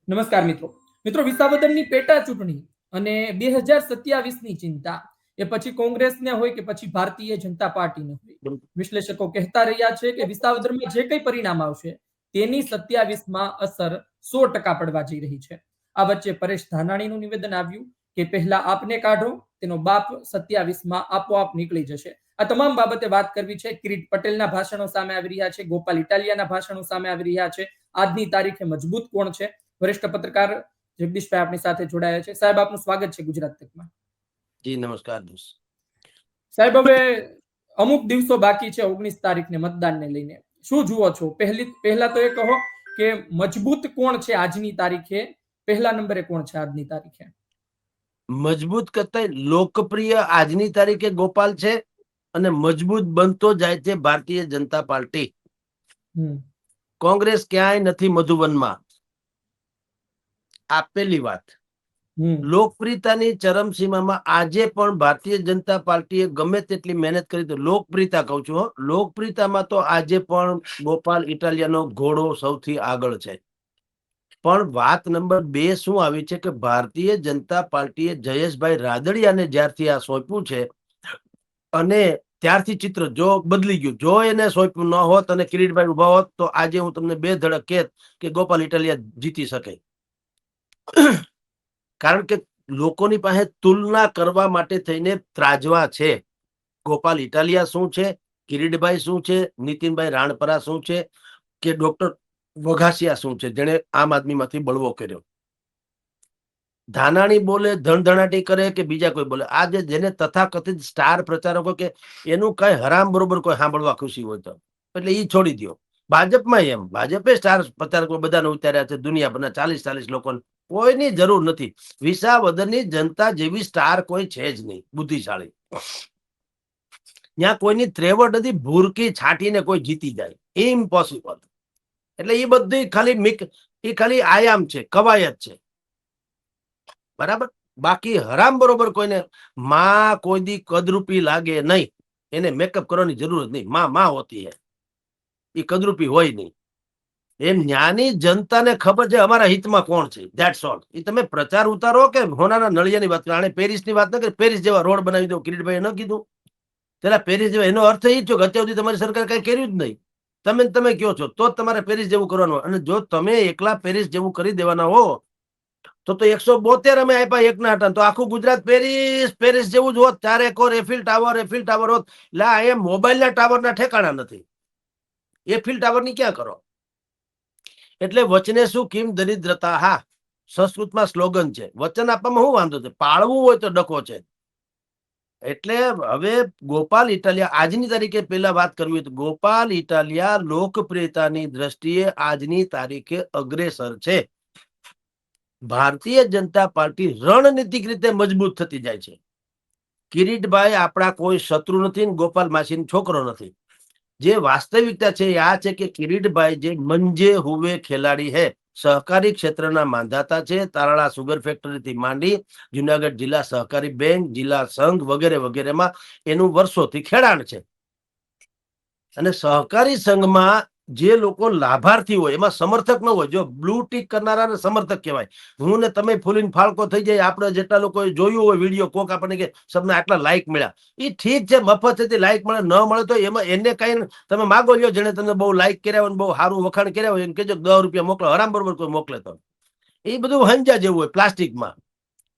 નમસ્કાર મિત્રો વિસાવદરની પેટા ચૂંટણી અને 2027ની ચિંતા એ પછી કોંગ્રેસને હોય કે પછી ભારતીય જનતા પાર્ટીને હોય, વિશ્લેષકો કહેતા રહ્યા છે કે વિસાવદરમાં જે કંઈ પરિણામ આવશે તેની 27માં અસર 100% પડવા જઈ રહી છે. આ વચ્ચે પરેશ ધાનાણીનું નિવેદન આવ્યું કે પહેલા આપને કાઢો, તેનો બાપ 27માં આપોઆપ નીકળી જશે. આ તમામ બાબતે વાત કરવી છે. કિરીટ પટેલના ભાષણો સામે આવી રહ્યા છે, ગોપાલ ઇટાલિયાના ભાષણો સામે આવી રહ્યા છે. આજની તારીખે મજબૂત કોણ છે? વરિષ્ઠ પત્રકાર જગદીશભાઈ આપણી સાથે જોડાયા છે. સાહેબ, આપનું સ્વાગત છે ગુજરાત તકમાં. જી નમસ્કાર સાહેબ, હવે અમુક દિવસો બાકી છે 19 તારીખને મતદાનને લઈને. શું જુઓ છો? પહેલા તો એ કહો કે મજબૂત કોણ છે આજની તારીખે? પહેલા નંબરે કોણ છે આજની તારીખે? મજબૂત કરતા લોકપ્રિય આજની તારીખે ગોપાલ છે અને મજબૂત બનતો જાય છે ભારતીય જનતા પાર્ટી. કોંગ્રેસ ક્યાંય નથી મધુબનમાં. આ પહેલી વાત. લોકપ્રિયતાની ચરમસીમામાં આજે પણ ભારતીય જનતા પાર્ટીએ ગમે તેટલી મહેનત કરી, તો લોકપ્રિયતા કહું છું, લોકપ્રિયતામાં તો આજે પણ ગોપાલ ઇટાલિયાનો ઘોડો સૌથી આગળ છે. પણ વાત નંબર 2 શું આવી છે કે ભારતીય જનતા પાર્ટીએ જયેશભાઈ રાદડિયાને જ્યારથી આ સોંપ્યું છે અને ત્યારથી ચિત્ર જો બદલી ગયું. જો એને સોંપ્યું ન હોત અને કિરીટભાઈ ઉભા હોત તો આજે હું તમને 2 ધડક કહેત કે ગોપાલ ઇટાલિયા જીતી શકે. કારણ કે લોકોની પાસે તુલના કરવા માટે થઈને ત્રાજવા છે. ગોપાલ ઇટાલિયા શું છે, કિરીટભાઈ શું છે, નીતિનભાઈ રાણપરા શું છે, કે ડોક્ટર વઘાસિયા શું છે, જેને આમ આદમીમાંથી બળવો કર્યો. ધાનાણી બોલે, ધણધણાટી કરે કે બીજા કોઈ બોલે, આ જેને તથાકથિત સ્ટાર પ્રચારકો કે એનું કઈ હરામ બરોબર કોઈ સાંભળવા ખુશી હોય તો એટલે એ છોડી દો. ભાજપમાં એમ, ભાજપે સ્ટાર પ્રચારકો બધાને ઉતાર્યા છે દુનિયાભરના 40-40 લોકોને. કોઈની જરૂર નથી. વિસાવદરની જનતા જેવી સ્ટાર કોઈ છે જ નહીં બુદ્ધિશાળી. ત્યાં કોઈની ત્રેવડ નથી ભૂરકી છાંટીને કોઈ જીતી જાય, ઇમ્પોસિબલ. એટલે એ બધી ખાલી આયામ છે, કવાયત છે, બરાબર. બાકી હરામ બરોબર કોઈને માં કોઈ દી કદરૂપી લાગે નહીં, એને મેકઅપ કરવાની જરૂર નહીં. માં હોતી હે, એ કદરૂપી હોય નહીં. એમ જ્ઞાની જનતાને ખબર છે અમારા હિતમાં કોણ છે, ધેટ્સ ઓલ. એ તમે પ્રચાર ઉતારો કે હોનાના નળિયાની વાત કરો. પેરિસની વાત ન કરી, પેરિસ જેવા રોડ બનાવી દો, કિરીટભાઈ ન કીધું પેલા પેરિસ જેવા. એનો અર્થ એ છો કે અત્યાર સુધી તમારી સરકાર કઈ કર્યું જ નહીં. તમે કહો છો તો જ તમારે પેરિસ જેવું કરવાનું. અને જો તમે એકલા પેરિસ જેવું કરી દેવાના હો તો 172 અમે આપ્યા એકના હતા, તો આખું ગુજરાત પેરિસ જેવું જ હોત. 4 એકર એફિલ ટાવર હોત. એટલે અહીંયા મોબાઈલના ટાવરના ઠેકાણા નથી. એફિલ ટાવર ની ક્યાં કરો? એટલે વચને શું કિમ દરિદ્રતા. હા, સંસ્કૃતમાં સ્લોગન છે. વચન આપવામાં શું વાંધો છે? પાળવું હોય તો ડકો છે. એટલે હવે ગોપાલ ઇટાલિયા આજની તારીખે પહેલા વાત કરવી તો ગોપાલ ઇટાલિયા લોકપ્રિયતાની દ્રષ્ટિએ આજની તારીખે અગ્રેસર છે. ભારતીય જનતા પાર્ટી રણનીતિક રીતે મજબૂત થતી જાય છે. કિરીટભાઈ આપણા કોઈ શત્રુ નથી, ગોપાલ માસીનો છોકરો નથી. જે વાસ્તવિકતા છે એ આ છે કે કિરીટભાઈ જે મંજે હુવે ખેલાડી હે, સહકારી ક્ષેત્રના માંધાતા છે. તારાળા સુગર ફેક્ટરીથી માંડી જુનાગઢ જિલ્લા સહકારી બેંક, જિલ્લા સંઘ વગેરે વગેરેમાં એનું વર્ષોથી ખેડાણ છે. અને સહકારી સંઘમાં જે લોકો લાભાર્થી હોય એમાં સમર્થક ન હોય. જો બ્લુ ટીક કરનારા સમર્થક કહેવાય. હું ને તમે ફૂલીને ફાળકો થઈ જાય. આપણે જેટલા લોકો જોયું હોય વિડીયો, કોક આપણને કે સબને આટલા લાઈક મળ્યા, એ ઠીક છે, મફત છે, લાઈક મળે ન મળે તો એમાં એને કઈ તમે માગો લ્યો. જેને તમને બહુ લાઈક કર્યા હોય, બહુ સારું વખાણ કર્યા હોય, એને કહેજો 10 રૂપિયા મોકલો. હરામ બરોબર કોઈ મોકલે તો એ બધું હંજા જેવું હોય પ્લાસ્ટિકમાં.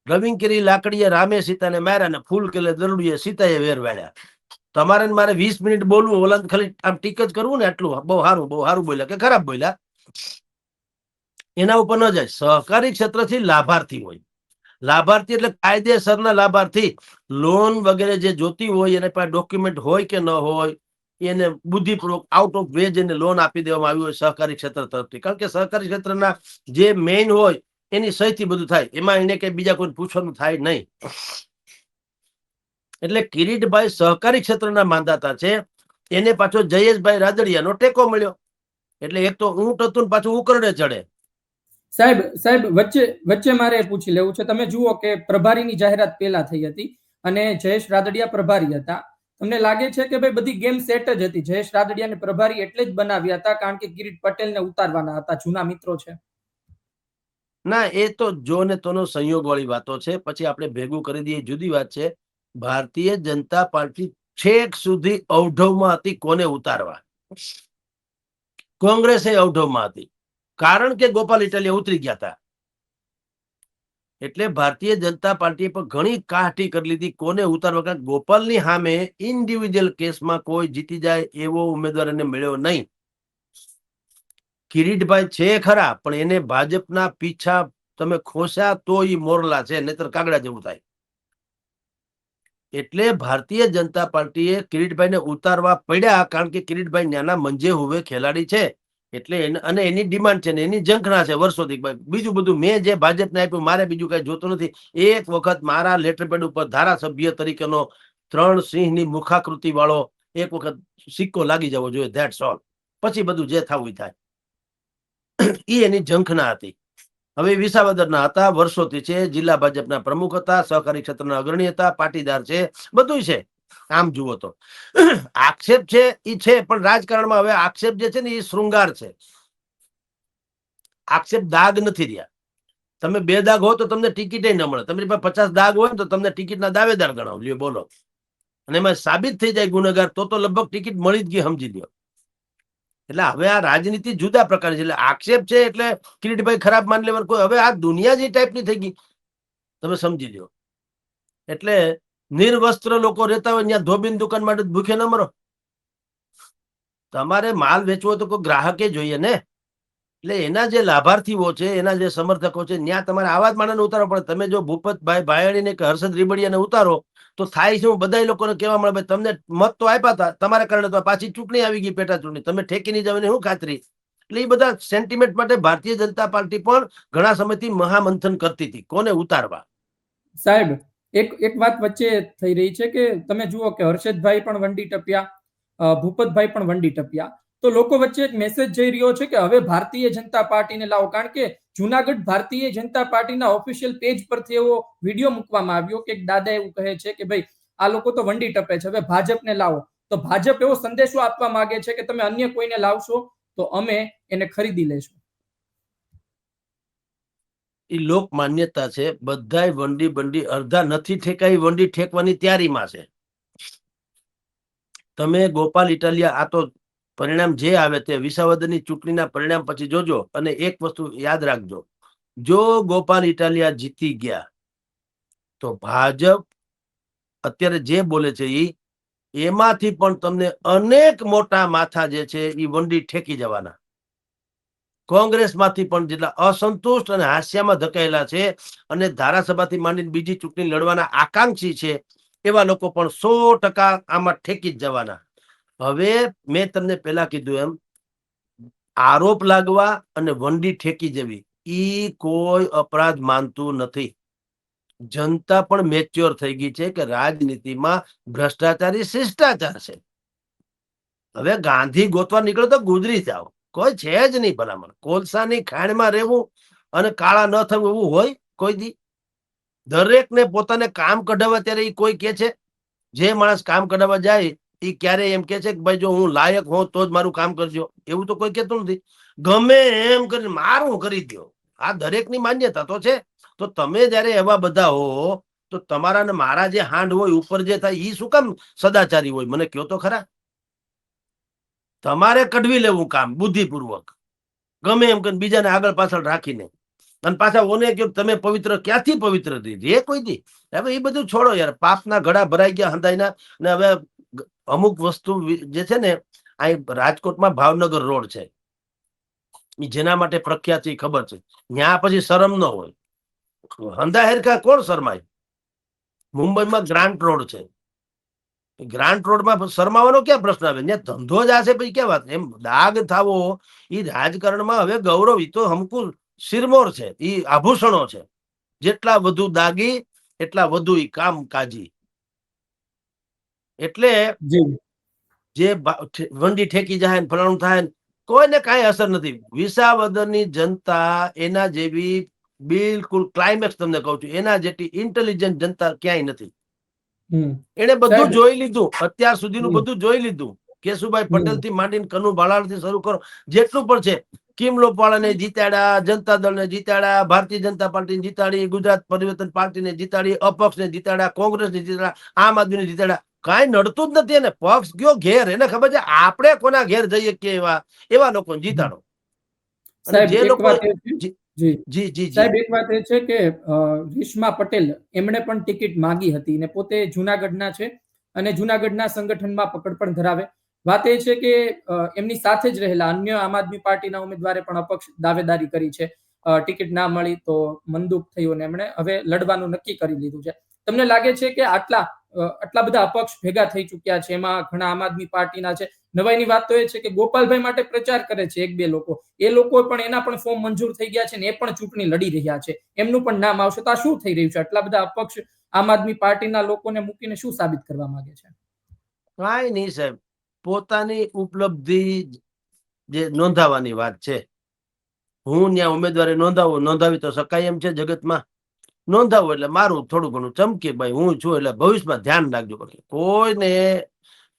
રવિંગ કરી લાકડીએ રામે સીતાને માર્યા ને ફૂલ કેલે દરડીએ સીતાએ વેર વાળ્યા. તમારે મારે 20 મિનિટ બોલવું, ઓલા ખાલી આમ ટીક જ કરવું ને, એટલું બહુ સારું બોલ્યા કે ખરાબ બોલ્યા એના ઉપર ન જાય. સહકારી ક્ષેત્રથી લાભાર્થી હોય. લાભાર્થી એટલે કાયદેસરના લાભાર્થી. લોન વગેરે જે જોતી હોય એને પાસે ડોક્યુમેન્ટ હોય કે ન હોય, એને બુદ્ધિપૂર્વક આઉટ ઓફ વેજ એને લોન આપી દેવામાં આવ્યું હોય સહકારી ક્ષેત્ર તરફથી. કારણ કે સહકારી ક્ષેત્રના જે મેઇન હોય એની સહીથી બધું થાય. એમાં એને કઈ બીજા કોઈ પૂછવાનું થાય નહીં. એટલે કિરીટભાઈ સહકારી ક્ષેત્રના માંધાતા છે. એને પાછો જયેશભાઈ રાદડિયાનો ટેકો મળ્યો. એટલે એક તો ઊંટ હતું પાછું ઉકરડે ચડે. સાહેબ વચ્ચે મારે પૂછી લેવું છે. તમે જુઓ કે પ્રભારીની જાહેરાત પહેલા થઈ હતી અને જયેશ રાદડિયા પ્રભારી હતા. તમને લાગે છે કે ભાઈ બધી ગેમ સેટ જ હતી? જયેશ રાદડિયાને પ્રભારી એટલે જ બનાવ્યા હતા કારણ કે કિરીટ પટેલને ઉતારવાના હતા, જૂના મિત્રો છે. ના, એ તો જો ને તોનો સંયોગ વાળી વાતો છે. પછી આપણે ભેગું કરી દઈએ જુદી વાત છે. ભારતીય જનતા પાર્ટી છેક સુધી અવઢવમાં હતી કોને ઉતારવા. કોંગ્રેસે અવઢવમાં હતી, કારણ કે ગોપાલ ઇટાલિયા ઉતરી ગયા હતા. એટલે ભારતીય જનતા પાર્ટીએ પણ ઘણી કાહટી કરી લીધી કોને ઉતારવા, કારણ ગોપાલની સામે ઇન્ડિવિજ્યુઅલ કેસમાં કોઈ જીતી જાય એવો ઉમેદવાર એને મળ્યો નહીં. કિરીટભાઈ છે ખરા, પણ એને ભાજપના પીછા તમે ખોસ્યા તો ઈ મોરલા છે, નહીતર કાગડા જેવું થાય. એટલે ભારતીય જનતા પાર્ટીએ કિરીટભાઈને ઉતારવા પડ્યા, કારણ કે કિરીટભાઈ નાના મંજે હુવે ખેલાડી છે. એટલે અને એની ડિમાન્ડ છે ને એની ઝંખના છે વર્ષોથી. બીજું બધું મેં જે ભાજપને આપ્યું મારે બીજું કઈ જોતું નથી. એક વખત મારા લેટરપેડ ઉપર ધારાસભ્ય તરીકેનો 3 સિંહની મુખાકૃતિ વાળો એક વખત સિક્કો લાગી જવો જોઈએ, ધેટ્સ ઓલ. પછી બધું જે થવું થાય. એ એની ઝંખના હતી. હવે વિસાવદરના હતા, વર્ષોથી છે, જિલ્લા ભાજપના પ્રમુખ હતા, સહકારી ક્ષેત્રના અગ્રણી હતા, પાટીદાર છે, બધું છે. આમ જુઓ તો આક્ષેપ છે એ છે, પણ રાજકારણમાં હવે આક્ષેપ જે છે ને એ શૃંગાર છે. આક્ષેપ દાગ નથી રહ્યા. તમે 2 દાગ હો તો તમને ટિકિટ ન મળે. તમારી પાસે 50 દાગ હોય તો તમને ટિકિટના દાવેદાર ગણાવો. લ્યો બોલો. અને એમાં સાબિત થઈ જાય ગુનેગાર તો લગભગ ટિકિટ મળી જ ગઈ, સમજી લ્યો. એટલે હવે આ રાજનીતિ જુદા પ્રકારની છે. એટલે આક્ષેપ છે એટલે કિરીટભાઈ ખરાબ માની લેવાનું કોઈ, હવે આ દુનિયા જે ટાઈપની થઈ ગઈ તમે સમજી લ્યો. એટલે નિર્વસ્ત્ર લોકો રહેતા હોય ત્યાં ધોબીની દુકાન માટે ભૂખે ન મરો. તમારે માલ વેચવો તો કોઈ ગ્રાહકે જોઈએ ને. એટલે એના જે લાભાર્થીઓ છે, એના જે સમર્થકો છે, ત્યાં તમારે આવા જ માણસને ઉતારવો પડે. તમે જો ભૂપતભાઈ ભાયાણીને કે હર્ષદ રીબડિયાને ઉતારો તો થાય છે બધા લોકોને કહેવા મળે ભાઈ તમને મત તો આપ્યા હતા, તમારા કારણે તો પાછી ચૂંટણી આવી ગઈ, પેટા ચૂંટણી, તમે ઠેકી નહીં જાવ ને શું ખાતરી. એટલે એ બધા સેન્ટિમેન્ટ માટે ભારતીય જનતા પાર્ટી પણ ઘણા સમયથી મહામંથન કરતી હતી કોને ઉતારવા. સાહેબ, એક વાત વચ્ચે થઈ રહી છે કે તમે જુઓ કે હર્ષદભાઈ પણ વંડી ટપ્યા, ભૂપતભાઈ પણ વંડી ટપ્યા. તો લોકો વચ્ચે એક મેસેજ જઈ રહ્યો છે કે હવે ભારતીય જનતા પાર્ટીને લાવો, કારણ કે જુનાગઢ ભારતીય જનતા પાર્ટીના ઓફિશિયલ પેજ પરથી એવો વિડીયો મૂકવામાં આવ્યો કે એક દાદા એવું કહે છે કે ભાઈ આ લોકો તો વંડી ટપે છે, હવે ભાજપને લાવો. તો ભાજપ એવો સંદેશો આપવા માંગે છે કે તમે અન્ય કોઈને લાવશો તો અમે એને ખરીદી લેશું. એ લોક માન્યતા છે. બધાય વંડી બંડી અડધા નથી ઠેકાઈ, વંડી ઠેકવાની તૈયારીમાં છે. તમે ગોપાલ ઇટાલિયા આ તો પરિણામ જે આવે તે વિસાવદરની ચૂંટણીના પરિણામ પછી જોજો. અને એક વસ્તુ યાદ રાખજો, જો ગોપાલ ઇટાલિયા જીતી ગયા તો ભાજપ અત્યારે જે બોલે છે એમાંથી પણ તમને અનેક મોટા માથા જે છે એ વંડી ઠેકી જવાના. કોંગ્રેસમાંથી પણ જેટલા અસંતુષ્ટ અને હાસ્યામાં ધકેલા છે અને ધારાસભાથી માંડીને બીજી ચૂંટણી લડવાના આકાંક્ષી છે એવા લોકો પણ 100% આમાં ઠેકી જ જવાના. હવે મેં તમને પહેલા કીધું એમ, આરોપ લાગવા અને વંડી ઠેકી જવી ઈ કોઈ અપરાધ માનતું નથી. જનતા પણ મેચ્યોર થઈ ગઈ છે કે રાજનીતિમાં ભ્રષ્ટાચારી શિષ્ટાચાર છે. હવે ગાંધી ગોતવા નીકળો તો ગુજરી જાઓ, કોઈ છે જ નહીં ભલામણ. કોલસાની ખાણમાં રહેવું અને કાળા ન થવું એવું હોય કોઈ દી? દરેકને પોતાને કામ કઢાવવા ત્યારે એ કોઈ કે છે? જે માણસ કામ કઢાવવા જાય એ ક્યારે એમ કે છે કે ભાઈ જો હું લાયક હોઉં તો જ મારું કામ કરજો, એવું તો કોઈ કહેતું નથી. ગમે એમ કરીને મારું કરી દો, આ દરેકની માન્યતા તો છે. તો તમે જયારે એવા બધા હો તો તમારા ને મારા જે હાંડ હોય ઉપર જે થાય એ શું કામ સદાચારી હોય? મને કયો તો ખરા. તમારે કઢવી લેવું કામ બુદ્ધિપૂર્વક, ગમે એમ કરીને બીજાને આગળ પાછળ રાખીને. અને પાછા ઓને કે તમે પવિત્ર, ક્યાંથી પવિત્ર રે કોઈ દી? હવે એ બધું છોડો યાર, પાપના ઘડા ભરાઈ ગયા હંધાઈના. ને હવે અમુક વસ્તુ જે છે ને, અહીં રાજકોટમાં ભાવનગર રોડ છે, જેના માટે પ્રખ્યાત છે ખબર છે. ત્યાં પછી શરમ ન હોય, હંધા હેરખા કોણ શરમાય? મુંબઈમાં ગ્રાન્ટ રોડ છે, ગ્રાન્ટ રોડમાં શરમાવાનો ક્યાં પ્રશ્ન આવે? ત્યાં ધંધો જ હશે પછી ક્યાં વાત? એમ દાગ થાવો એ રાજકારણમાં હવે ગૌરવ, એ તો હમકુ શિરમોર છે, એ આભૂષણો છે. જેટલા વધુ દાગી એટલા વધુ ઈ કામકાજી. એટલે જે વંડી ઠેકી જાય ને ફલાણું થાય ને કોઈને કાંઈ અસર નથી. વિસાવદરની જનતા એના જેવી બિલકુલ ક્લાઇમેક્સ તમને કહું છું, એના જેટલી ઇન્ટેલિજન્ટ જનતા ક્યાંય નથી. એને બધું જોઈ લીધું, અત્યાર સુધીનું બધું જોઈ લીધું. કેશુભાઈ પટેલ થી માંડીને કનુ બાળાડ થી શરૂ કરો, જેટલું પણ છે કિમ લોપાળાને જીતાડ્યા, જનતા દળને જીતાડ્યા, ભારતીય જનતા પાર્ટીને જીતાડી, ગુજરાત પરિવર્તન પાર્ટીને જીતાડી, અપક્ષને જીતાડ્યા, કોંગ્રેસને જીતાડ્યા, આમ આદમીને જીતાડ્યા. કાંઈ નડતું જ નથી. એને પક્ષ ગયો ઘેર, એને ખબર છે આપણે કોના ઘેર જઈએ કે એવા લોકોને જીતાડો. અને સાહેબ જે એક લોકો વાત એ છે જી જી જી જી જી સાહેબ એક વાત એ છે કે રેશમા પટેલ એમણે પણ ટિકિટ માંગી હતી ને પોતે જુનાગઢના છે અને જુનાગઢના સંગઠનમાં પકડ પણ ધરાવે. વાત એ છે કે એમની સાથે જ રહેલા અન્ય આમ આદમી પાર્ટીના ઉમેદવારે પણ અપક્ષ દાવેદારી કરી છે. ટિકિટ ના મળી તો મંદુક થયું ને એમણે હવે લડવાનું નક્કી કરી લીધું છે. તમને લાગે છે કે આટલા બધા અપક્ષ ભેગા થઈ ચુક્યા છે, એમાં ઘણા આમ આદમી પાર્ટીના છે. નવાઈની વાત તો એ છે કે ગોપાલભાઈ માટે પ્રચાર કરે છે એક બે લોકો, એ લોકો પણ એના પણ ફોર્મ મંજૂર થઈ ગયા છે ને એ પણ ચૂંટણી લડી રહ્યા છે, એમનું પણ નામ આવશે. તો આ શું થઈ રહ્યું છે? આટલા બધા અપક્ષ આમ આદમી પાર્ટીના લોકોને મૂકીને શું સાબિત કરવા માંગે છે? કાંઈ નહીં સાહેબ, પોતાની ઉપલબ્ધિ જે નોંધાવાની વાત છે. હું ત્યાં ઉમેદવારી નોંધાવી તો શકાય એમ છે જગતમાં. નોંધાવું એટલે મારું થોડું ઘણું ચમકે, ભાઈ હું છું એટલે ભવિષ્યમાં ધ્યાન રાખજો. કોઈને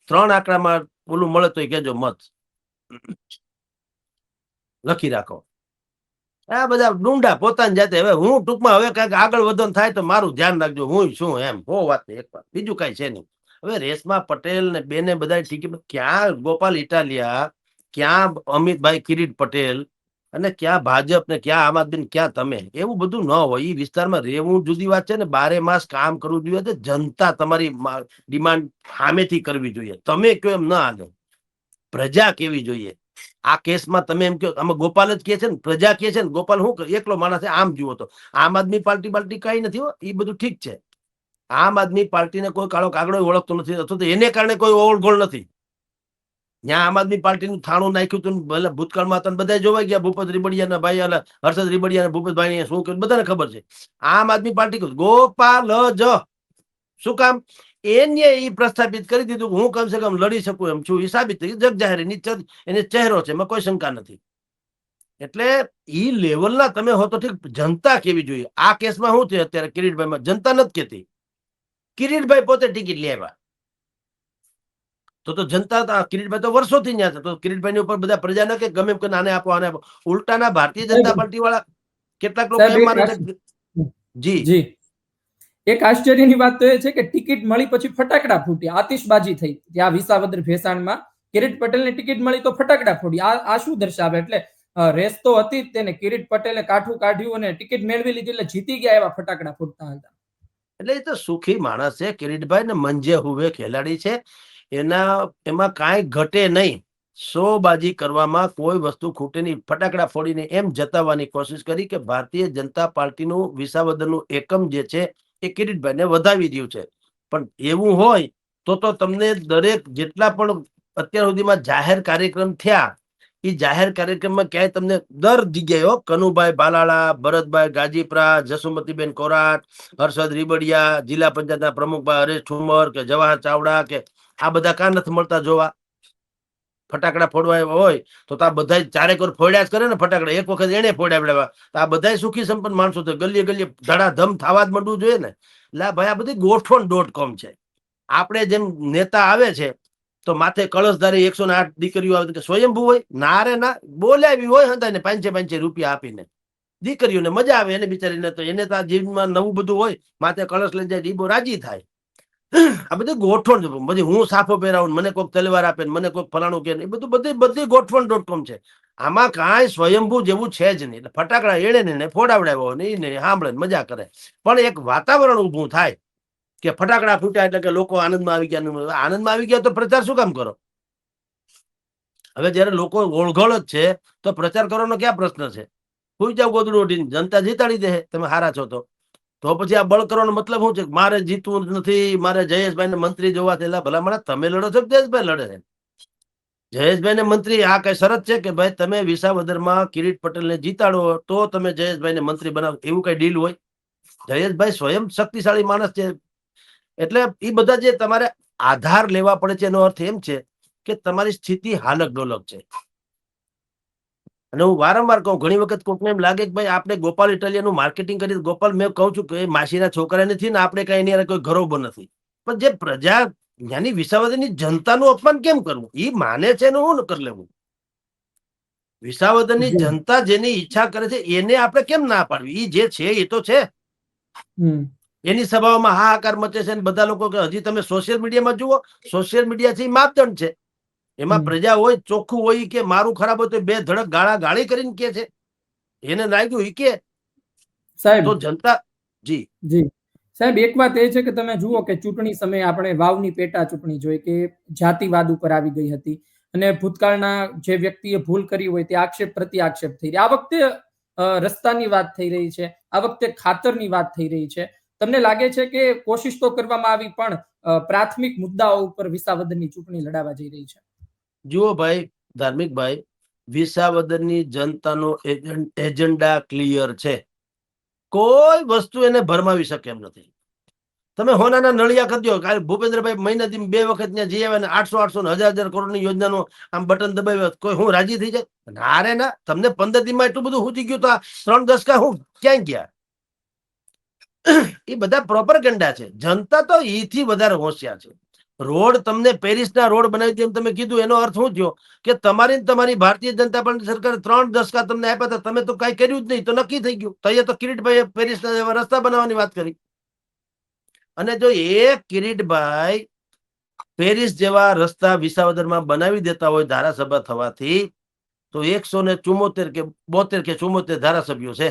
3 આંકડામાં ઓલું મળે તો કેજો મત લખી રાખો. આ બધા ડુંડા પોતાની જાતે. હવે હું ટૂંકમાં હવે કઈક આગળ વધન થાય તો મારું ધ્યાન રાખજો, હું શું એમ હો વાત એક વાત, બીજું કઈ છે નહીં. હવે રેશમા પટેલ ને બેને બધા ટિકિટ, ક્યાં ગોપાલ ઇટાલિયા, ક્યાં અમિતભાઈ કિરીટ પટેલ, અને ક્યાં ભાજપ ને ક્યાં આમ આદમી ને ક્યાં તમે. એવું બધું ન હોય. એ વિસ્તારમાં રહેવું જુદી વાત છે ને 12 માસ કામ કરવું જોઈએ. જનતા તમારી ડિમાન્ડ સામેથી કરવી જોઈએ. તમે કયો એમ ના હાલે. પ્રજા કેવી જોઈએ. આ કેસમાં તમે એમ કહો, આમાં ગોપાલ જ કે છે ને, પ્રજા કે છે ને. ગોપાલ શું એકલો માણસ છે? આમ જુઓ તો આમ આદમી પાર્ટી કઈ નથી હો, એ બધું ઠીક છે. આમ આદમી પાર્ટીને કોઈ કાળો કાગડો ઓળખતો નથી, અથવા તો એને કારણે કોઈ ઓળઘોળ નથી. ત્યાં આમ આદમી પાર્ટીનું થાણું નાખ્યું હતું, ભૂતકાળમાં તમે બધા જોવાઈ ગયા. ભૂપત રીબડિયાના ભાઈ હર્ષદ રીબડિયા, ભૂપતભાઈ શું કર્યું બધાને ખબર છે. આમ આદમી પાર્ટી ગોપાલ જ શું કામ એને એ પ્રસ્થાપિત કરી દીધું. હું કમસે કમ લડી શકું એમ છું. એ સાબિત થઈ જગ જાહેર એને ચહેરો છે, એમાં કોઈ શંકા નથી. એટલે ઈ લેવલના તમે હો તો ઠીક. જનતા કેવી જોઈએ આ કેસમાં શું છે અત્યારે કિરીટભાઈમાં? જનતા નથી કેતી. કિરીટભાઈ પોતે ટિકિટ લે આવ્યા તો જનતા, કિરીટભાઈ તો વર્ષોથી ત્યાં છે. તો કિરીટભાઈ ઉપર બધા પ્રજા ન કે ગમે એમ આને આપો આને આપો. ઉલટાના ભારતીય જનતા પાર્ટી વાળા કેટલાક લોકો એમ માને છે. જી જી એક આશ્ચર્યની વાત તો એ છે કે ટિકિટ મળી પછી ફટાકડા ફૂટી, આતિશબાજી થઈ ત્યાં વિસાવદર ભેસાણમાં. કિરીટ પટેલને ટિકિટ મળી તો ફટાકડા ફોડી. આ શું દર્શાવે? એટલે રેસ તો હતી જ તેને. કિરીટ પટેલે કાઠું કાઢ્યું અને ટિકિટ મેળવી લીધી એટલે જીતી ગયા એવા ફટાકડા ફૂટતા હતા. એટલે એ તો સુખી માણસ છે કિરીટભાઈ ને, મંજે હુવે ખેલાડી છે. એમાં કાંઈ ઘટે નહીં. 100 બાજી કરવામાં કોઈ વસ્તુ ખૂટે નહીં. ફટાકડા ફોડીને એમ જતાવવાની કોશિશ કરી કે ભારતીય જનતા પાર્ટીનું વિસાવદરનું એકમ જે છે એ કિરીટભાઈને વધાવી રહ્યું છે. પણ એવું હોય તો તમને દરેક જેટલા પણ અત્યાર સુધીમાં જાહેર કાર્યક્રમ થયા, એ જાહેર કાર્યક્રમમાં ક્યાંય તમને દર જગ્યાએ કનુભાઈ ભાલાળા, ભરતભાઈ ગાજીપરા, જસુમતીબેન કોરાટ, હર્ષદ રીબડિયા, જિલ્લા પંચાયતના પ્રમુખભાઈ હરેશ ઠુમર કે જવાહર ચાવડા કે આ બધા કાં નથી મળતા જોવા? ફટાકડા ફોડવા હોય તો આ બધા ચારેક વાર ફોડ્યા જ કરે ને ફટાકડા. એક વખત એને ફોડ્યા તો આ બધા સુખી સંપન્ન માણસો છે. ગલીએ ગલીએ ધડાધમ થવા જ માંડવું જોઈએ ને. એટલે ભાઈ આ બધી ગોઠવણ .com છે. આપણે જેમ નેતા આવે છે તો માથે કળશધારી 108 દીકરીઓ આવે કે સ્વયંભૂ હોય? ના રે ના, બોલાવી હોય હંધાને 500 રૂપિયા આપીને. દીકરીઓને મજા આવે, એને બિચારીને તો એને તો આ જીવનમાં નવું બધું હોય, માથે કળશ લઈ જાય, દીબો રાજી થાય. આ બધી ગોઠવણ છે. બધી હું સાફો પહેરાવું, મને કોઈક તલવાર આપે, મને કોઈક ફલાણું કે, એ બધું બધી ગોઠવણ .com છે. આમાં કાંઈ સ્વયંભૂ જેવું છે જ નહીં. એટલે ફટાકડા એળે ને ફોડાવડાવ્યો ને એને સાંભળે મજા કરે. પણ એક વાતાવરણ ઊભું થાય કે ફટાકડા ફૂટ્યા એટલે કે લોકો આનંદમાં આવી ગયા. આનંદમાં આવી ગયા તો પ્રચાર શું કામ કરો? હવે જયારે લોકો ઓળઘળ જ છે તો પ્રચાર કરવાનો ક્યાં પ્રશ્ન છે? કોઈ જાવ ગોદડું ઉઠીને, જનતા જીતાડી દે તમે હારા છો તો પછી આ બળ કરવાનો મતલબ શું છે? મારે જીતવું નથી, મારે જયેશભાઈ ને મંત્રી જોવા થયેલા. ભલા મને તમે લડો છો, જયેશભાઈ લડે છે. જયેશભાઈ ને મંત્રી આ કઈ શરત છે કે ભાઈ તમે વિસાવદરમાં કિરીટ પટેલ ને જીતાડો તો તમે જયેશભાઈ ને મંત્રી બનાવો? એવું કઈ ડીલ હોય? જયેશભાઈ સ્વયં શક્તિશાળી માણસ છે. એટલે એ બધા જે તમારે આધાર લેવા પડે છે એનો અર્થ એમ છે કે તમારી સ્થિતિ હાલક ડોલક છે. અને હું વારંવાર કહું, ઘણી વખત કોઈને એમ લાગે કે ભાઈ આપણે ગોપાલ ઇટાલિયાનું માર્કેટિંગ કરી. ગોપાલ મેં કહું છું કે માસીના છોકરા નથી ને આપણે કઈ એની કોઈ ઘરોબર નથી. પણ જે પ્રજા ત્યાંની વિસાવદરની જનતાનું અપમાન કેમ કરવું? એ માને છે ને હું કરી લેવું. વિસાવદરની જી. જનતા જેની ઈચ્છા કરે છે એને આપણે કેમ ના પાડવી? એ જે છે એ તો છે. હમ. એની સભાઓમાં હાહાકાર મચે છે અને બધા લોકો કે હજી તમે સોશિયલ મીડિયામાં જુઓ, સોશિયલ મીડિયા છે એ માપદંડ છે. એમાં પ્રજા હોય ચોખ્ખું હોય કે મારું ખરાબ હોય તો બે ધડક ગાળા ગાળી કરીને કે છે. એને લાગ્યું ઈ કે સાહેબ તો જનતા જી જી સાહેબ, એક વાત એ છે કે તમે જુઓ કે ચૂંટણી સમયે આપણે વાવની પેટા ચૂંટણી જોઈ કે જાતિવાદ ઉપર આવી ગઈ હતી અને ભૂતકાળના જે વ્યક્તિએ ભૂલ કરી હોય તે આક્ષેપ પ્રતિ આક્ષેપ થઈ રહ્યા. આ વખતે રસ્તાની વાત થઈ રહી છે, આ વખતે ખાતરની વાત થઈ રહી છે. તમને લાગે છે કે કોશિશ તો કરવામાં આવી પણ પ્રાથમિક મુદ્દાઓ ઉપર વિસાવદરની ચૂંટણી લડાવા જઈ રહી છે? જુઓ ભાઈ ધાર્મિક ભાઈ, વિસાવદરની જનતાનો એજન્ડા ક્લિયર છે. કોઈ વસ્તુ એને ભરમાવી શકે એમ નથી. તમે હોનાના નળિયા કરી દો. ભૂપેન્દ્રભાઈ મહિનાથી 2 વખત ત્યાં જઈ આવ્યા ને 800 ને 1000 કરોડની યોજનાનો આમ બટન દબાવ્યો, કોઈ હું રાજી થઈ જાય? ના રે ના. તમને 15 દિનમાં એટલું બધું હુજી ગયું તો આ 3 દશકા હું ક્યાં ગયા? એ બધા પ્રોપરગેન્ડા છે. જનતા તો એથી વધારે હોશિયાર છે. રોડ તમને પેરિસના રોડ બનાવી દે તમે કીધું, એનો અર્થ શું થયો કે તમારી ભારતીય જનતા પાર્ટી સરકારે 3 દશકા તમને આપ્યા હતા, તમે તો કઈ કર્યું જ નહીં, તો નક્કી થઈ ગયું. તો અહીંયા તો કિરીટભાઈએ પેરિસના રસ્તા બનાવવાની વાત કરી. અને જો એક કિરીટભાઈ પેરિસ જેવા રસ્તા વિસાવદરમાં બનાવી દેતા હોય ધારાસભા થવાથી, તો 174 કે 72 કે 74 ધારાસભ્યો છે.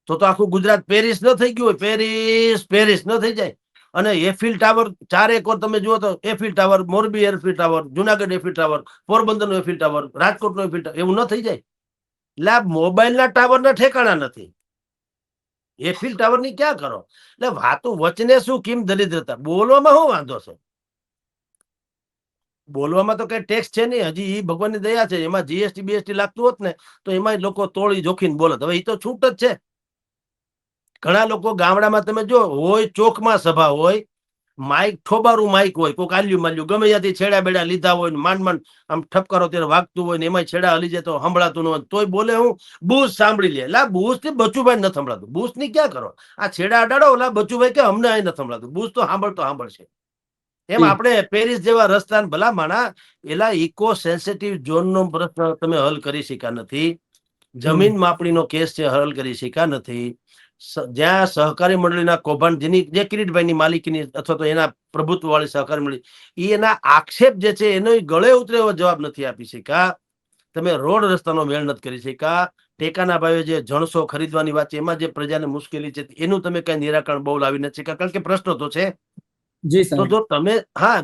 તો આખું ગુજરાત પેરિસ ન થઈ ગયું હોય? પેરિસ ન થઈ જાય? અને એફિલ ટાવર 4 એકર તમે જુઓ તો Eiffel tower, Morbi Eiffel tower, Junagadh Eiffel tower, Porbandar નો એફિલ ટાવર, રાજકોટ નો એફિલ ટાવર, એવું ન થઈ જાય? એટલે આ મોબાઈલના ટાવરના ઠેકાણા નથી. એફિલ ટાવર ની ક્યાં કરો? એટલે વાતો વચને શું કેમ દરિદ્રતા? બોલવામાં શું વાંધો છે? બોલવામાં તો કઈ ટેક્સ છે નહીં. હજી એ ભગવાનની દયા છે. એમાં જીએસટી બીએસટી લાગતું હોત ને તો એમાં લોકો તોડી જોખીને બોલત. હવે એ તો છૂટ જ છે. ઘણા લોકો ગામડામાં તમે જો હોય, ચોકમાં સભા હોય, માઇક ઠોબારું માઇક હોય, કોઈ આલ્યું માલ્યું ગમે ત્યાંથી છેડા બેડા લીધા હોય, માંડ આમ ઠપકારો ત્યારે વાગતું હોય ને એમાં છેડા હલી જાય તો સંભળાતું ન હોય, તોય બોલે હું બૂસ સાંભળી લે. એટલે બૂસ થી બચુભાઈ નથી સંભળાતું. બૂસ ની ક્યાં કરો? આ છેડા અડાડો. ઓલા બચુભાઈ કે અમને અહીં નથી સંભળાતું. બૂસ તો સાંભળશે. એમ આપણે પેરિસ જેવા રસ્તા ભલા માણા એલા ઇકો સેન્સિટિવ ઝોન નો પ્રશ્ન તમે હલ કરી શક્યા નથી. જમીન માપણીનો કેસ છે, હલ કરી શક્યા નથી. જ્યાં સહકારી મંડળીના કૌભાંડ, જેની જે કિરીટભાઈની માલિકીની અથવા તો એના પ્રભુત્વ વાળી સહકારી મંડળી, એના આક્ષેપ જે છે એનો ગળે ઉતરે એવો જવાબ નથી આપી શક્યા. તમે રોડ રસ્તાનો મેળ નથી કરી શક્યા. ટેકાના ભાવે જે જણસો ખરીદવાની વાત છે એમાં જે પ્રજાને મુશ્કેલી છે એનું તમે કઈ નિરાકરણ બહુ લાવી નથી શક્યા. કારણ કે પ્રશ્નો તો છે. તો જો તમે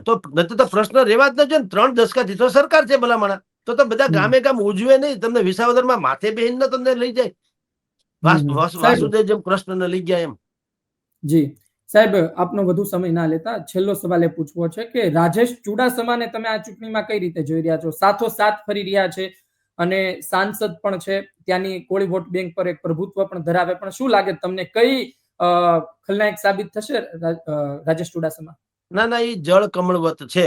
તો પ્રશ્ન રેવા જ ન જોઈએ. 3 દશકાથી તો સરકાર છે ભલામણા. તો બધા ગામે ગામ ઉજવે નહીં. તમને વિસાવદરમાં માથે બેહીને તમને લઈ જાય. વાસુદેવ જેમ કૃષ્ણને લઈ ગયા એમ. જી સાહેબ, આપનો વધુ સમય ના લેતા છેલ્લો સવાલ એ પૂછવો છે કે રાજેશ ચુડાસમાને તમે આ ચૂંટણીમાં કઈ રીતે જોઈ રહ્યા છો? સાથોસાથ ફરી રહ્યા છે અને સાંસદ પણ છે, ત્યાંની કોળી વોટ બેંક પર એક પ્રભુત્વ પણ ધરાવે. પણ શું લાગે તમને, કઈ ખલનાયક સાબિત થશે રાજેશ ચુડાસમા? ના, એ જળ કમળવત છે.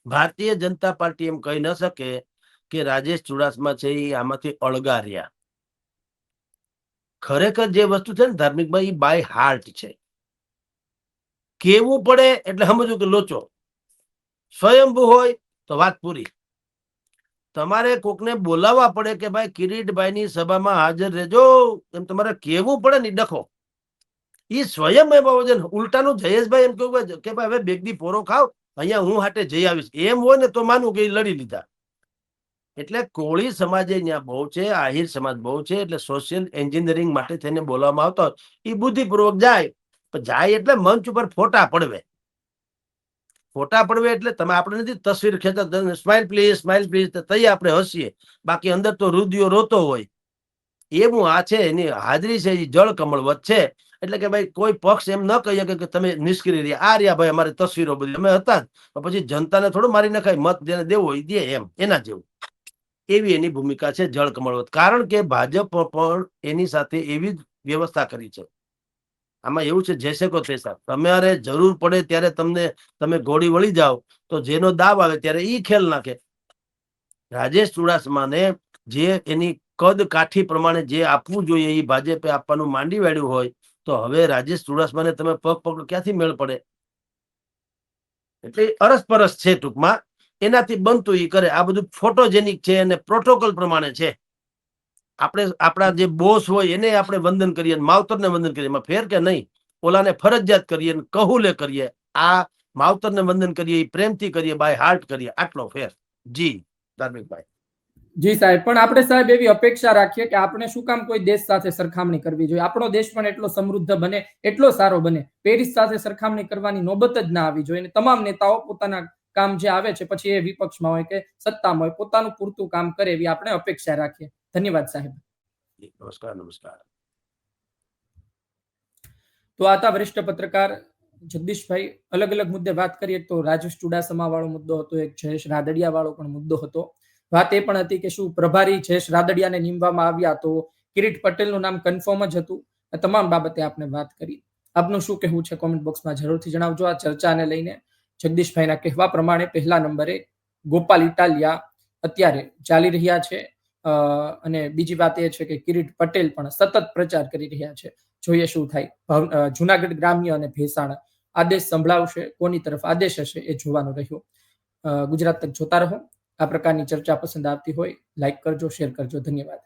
ભારતીય જનતા પાર્ટી એમ કહી ન શકે કે રાજેશ ચુડાસમા છે એ આમાંથી અળગા રહ્યા. ખરેખર જે વસ્તુ છે ને ધાર્મિકભાઈ, એ બાય હાર્ટ છે. કેવું પડે એટલે સમજવું કે લોચો સ્વયંભૂ હોય તો વાત પૂરી. તમારે કોકને બોલાવવા પડે કે ભાઈ કિરીટભાઈની સભામાં હાજર રહેજો, એમ તમારે કેવું પડે ને ડખો. એ સ્વયં ઉલટાનું જયેશભાઈ એમ કેવું કે ભાઈ હવે બેગદી પોરો ખાવ, અહીંયા હું હાટે જઈ આવીશ, એમ હોય ને તો માનું કે લડી લીધા. એટલે કોળી સમાજ અહીંયા બહુ છે, આહિર સમાજ બહુ છે. એટલે સોશિયલ એન્જિનિયરિંગ માટે થઈને બોલવામાં આવતો એ બુદ્ધિપૂર્વક જાય એટલે મંચ ઉપર ફોટા પડવે. એટલે તમે આપણે નથી તસવીર ખેંચતા, સ્માઇલ પ્લીઝ તઈ આપણે હસીએ, બાકી અંદર તો રુદિયો રોતો હોય. એવું આ છે, એની હાજરી છે એ જળ કમળવત છે. એટલે કે ભાઈ કોઈ પક્ષ એમ ન કહી શકે કે તમે નિષ્ક્રિય રહ્યા. આ રહ્યા ભાઈ અમારી તસવીરો બધી અમે હતા જ, પછી જનતાને થોડું મારી નખાય, મત જેને દેવો હોય દે એમ, એના જેવું. એવી એની ભૂમિકા છે જળ કમળવત. કારણ કે ભાજપ પણ એની સાથે એવી જ વ્યવસ્થા કરી છે. આમાં એવું છે જૈસે કો તૈસા. તમારે જરૂર પડે ત્યારે તમે ઘોડી વળી જાઓ તો જેનો દાવ આવે ત્યારે ઈ ખેલ નાખે. રાજેશ ચુડાસમાને જે એની કદ કાઠી પ્રમાણે જે આપવું જોઈએ એ ભાજપે આપવાનું માંડી વાળ્યું હોય, તો હવે રાજેશ ચુડાસમાને તમે પગ પકડો ક્યાંથી મેળ પડે? એટલે અરસપરસ છે ટૂંકમાં. એનાથી બનતું એ કરે. આ બધું ફોટોજેનિક છે અને પ્રોટોકોલ પ્રમાણે છે. આપણે આપણા જે બોસ હોય એને આપણે વંદન કરીએ, માવતરને વંદન કરીએ, એમાં ફેર કે નહીં? ઓલાને ફરજિયાત કરીએ, કહુલે કરીએ. આ માવતરને વંદન કરીએ, પ્રેમથી કરીએ, બાય હાર્ટ કરીએ, આટલો ફેર. જી ધાર્મિકભાઈ. જી સાહેબ, પણ આપણે સાહેબ એવી અપેક્ષા રાખીએ કે આપણે શું કામ કોઈ દેશ સાથે સરખામણી કરવી જોઈએ? આપણો દેશ પણ એટલો સમૃદ્ધ બને, એટલો સારો બને. પેરિસ સાથે સરખામણી કરવાની નોબત જ ના આવી જોઈએ. તમામ નેતાઓ પોતાના કામ જે આવે છે, પછી એ વિપક્ષમાં હોય કે સત્તામાં હોય, પોતાનું પૂરતું કામ કરે એવી આપણે અપેક્ષા રાખીએ. ધન્યવાદ સાહેબ. નમસ્કાર. નમસ્કાર. તો આ હતા વરિષ્ઠ પત્રકાર જગદીશભાઈ. અલગ અલગ મુદ્દે વાત કરીએ તો રાજેશ ચુડાસમા વાળો મુદ્દો હતો, એક જયેશ રાદડિયા વાળો પણ મુદ્દો હતો. વાત એ પણ હતી કે શું પ્રભારી જયેશ રાદડિયાને નીમવામાં આવ્યા તો કિરીટ પટેલનું નામ કન્ફર્મ જ હતું. આ તમામ બાબતે આપણે વાત કરી. આપનું શું કહેવું છે કોમેન્ટ બોક્સમાં જરૂરથી જણાવજો. આ ચર્ચાને લઈને જગદીશભાઈના કહેવા પ્રમાણે પહેલા નંબરે ગોપાલ ઇટાલિયા અત્યારે ચાલી રહ્યા છે, અને બીજી વાત એ છે કે કિરીટ પટેલ પણ સતત પ્રચાર કરી રહ્યા છે. જોઈએ શું થાય. જુનાગઢ ગ્રામ્ય અને ભેસાણ આદેશ સંભળાવશે, કોની તરફ આદેશ હશે એ જોવાનું રહ્યું. ગુજરાત તક જોતા રહો. આ પ્રકારની ચર્ચા પસંદ આવતી હોય લાઈક કરજો, શેર કરજો. ધન્યવાદ.